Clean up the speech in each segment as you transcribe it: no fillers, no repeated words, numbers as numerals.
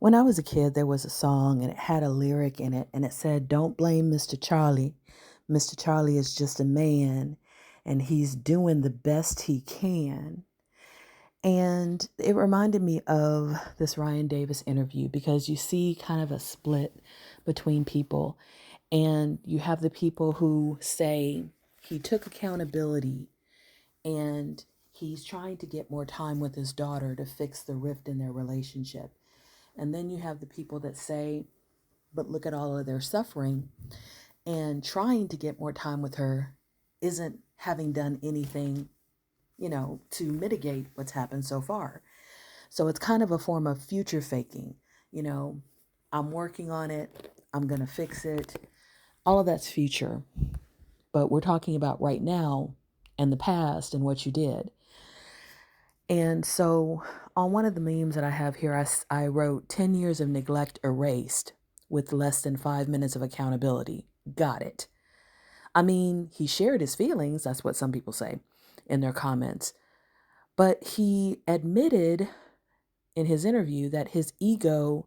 When I was a kid, there was a song and it had a lyric in it and it said, "Don't blame Mr. Charlie. Mr. Charlie is just a man and he's doing the best he can." And it reminded me of this Ryan Davis interview because you see kind of a split between people. And you have the people who say he took accountability and he's trying to get more time with his daughter to fix the rift in their relationship. And then you have the people that say, but look at all of their suffering and trying to get more time with her isn't having done anything, to mitigate what's happened so far. So it's kind of a form of future faking. You know, I'm working on it, I'm going to fix it. All of that's future. But we're talking about right now and the past and what you did. And so on one of the memes that I have here, I wrote 10 years of neglect erased with less than 5 minutes of accountability. Got it. I mean, he shared his feelings. That's what some people say in their comments. But he admitted in his interview that his ego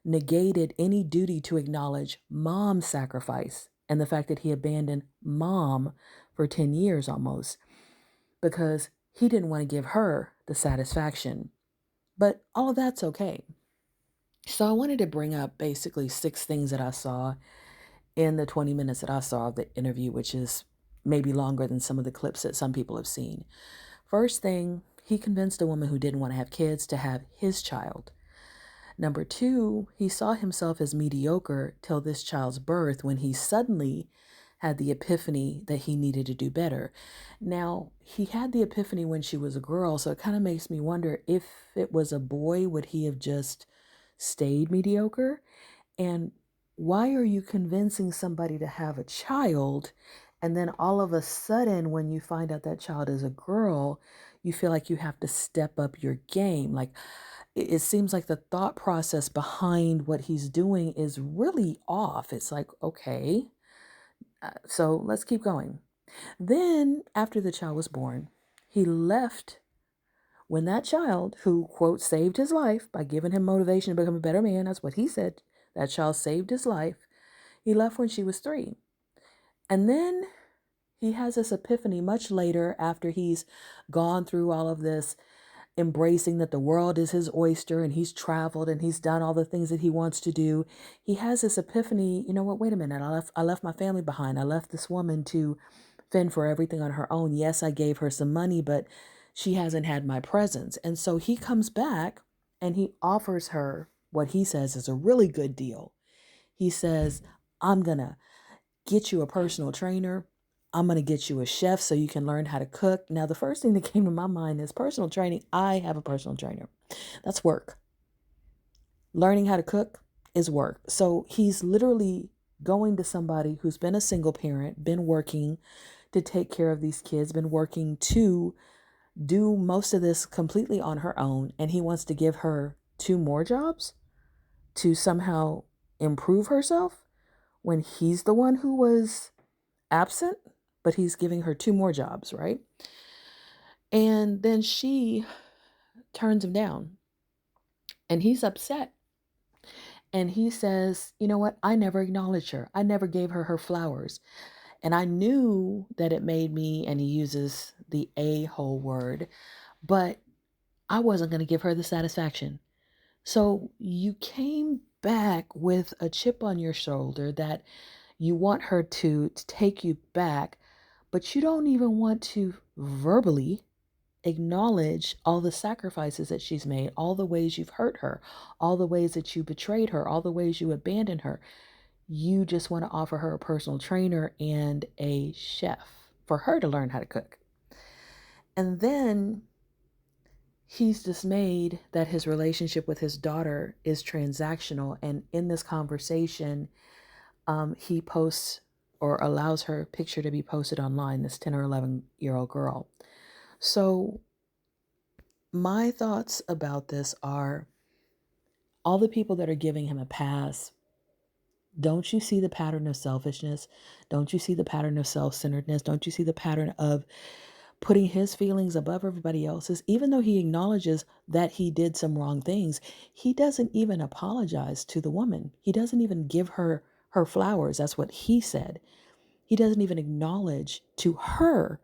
negated any duty to acknowledge mom's sacrifice and the fact that he abandoned mom for 10 years almost because he didn't want to give her the satisfaction. But all of that's okay. So I wanted to bring up basically 6 things that I saw in the 20 minutes that I saw of the interview, which is maybe longer than some of the clips that some people have seen. First thing, he convinced a woman who didn't want to have kids to have his child. Number two, he saw himself as mediocre till this child's birth when he suddenly had the epiphany that he needed to do better. Now, he had the epiphany when she was a girl, so it kind of makes me wonder if it was a boy, would he have just stayed mediocre? And why are you convincing somebody to have a child? And then all of a sudden, when you find out that child is a girl, you feel like you have to step up your game. Like it seems like the thought process behind what he's doing is really off. It's like, okay, so let's keep going. Then, after the child was born, he left when that child, who, quote, saved his life by giving him motivation to become a better man, that's what he said, that child saved his life. He left when she was 3. And then he has this epiphany much later after he's gone through all of this, embracing that the world is his oyster and he's traveled and he's done all the things that he wants to do. He has this epiphany, you know what, wait a minute, I left my family behind. I left this woman to fend for everything on her own. Yes, I gave her some money, but she hasn't had my presence. And so he comes back and he offers her what he says is a really good deal. He says, I'm going to get you a personal trainer. I'm going to get you a chef so you can learn how to cook. Now, the first thing that came to my mind is personal training. I have a personal trainer. That's work. Learning how to cook is work. So he's literally going to somebody who's been a single parent, been working to take care of these kids, been working to do most of this completely on her own. And he wants to give her 2 more jobs to somehow improve herself when he's the one who was absent, but he's giving her 2 more jobs, right? And then she turns him down and he's upset. And he says, you know what? I never acknowledged her. I never gave her her flowers. And I knew that it made me, and he uses the a-hole word, but I wasn't going to give her the satisfaction. So you came back with a chip on your shoulder that you want her to take you back, but you don't even want to verbally acknowledge all the sacrifices that she's made, all the ways you've hurt her, all the ways that you betrayed her, all the ways you abandoned her. You just want to offer her a personal trainer and a chef for her to learn how to cook. And then he's dismayed that his relationship with his daughter is transactional. And in this conversation, he posts or allows her picture to be posted online, this 10 or 11-year-old girl. So my thoughts about this are all the people that are giving him a pass. Don't you see the pattern of selfishness? Don't you see the pattern of self-centeredness? Don't you see the pattern of putting his feelings above everybody else's, even though he acknowledges that he did some wrong things. He doesn't even apologize to the woman. He doesn't even give her flowers. That's what he said. He doesn't even acknowledge to her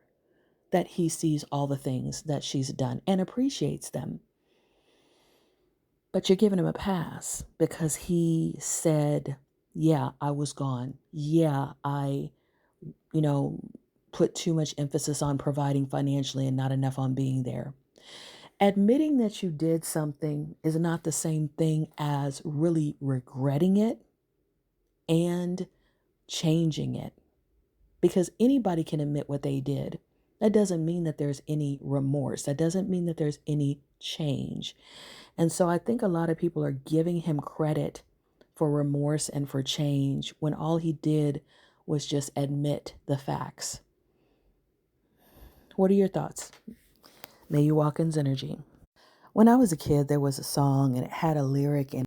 that he sees all the things that she's done and appreciates them. But you're giving him a pass because he said, yeah, I was gone. Yeah, I, you know, put too much emphasis on providing financially and not enough on being there. Admitting that you did something is not the same thing as really regretting it and changing it, because anybody can admit what they did. That doesn't mean that there's any remorse. That doesn't mean that there's any change. And so I think a lot of people are giving him credit for remorse and for change when all he did was just admit the facts. What are your thoughts? May you walk in Zenergy. When I was a kid, there was a song and it had a lyric in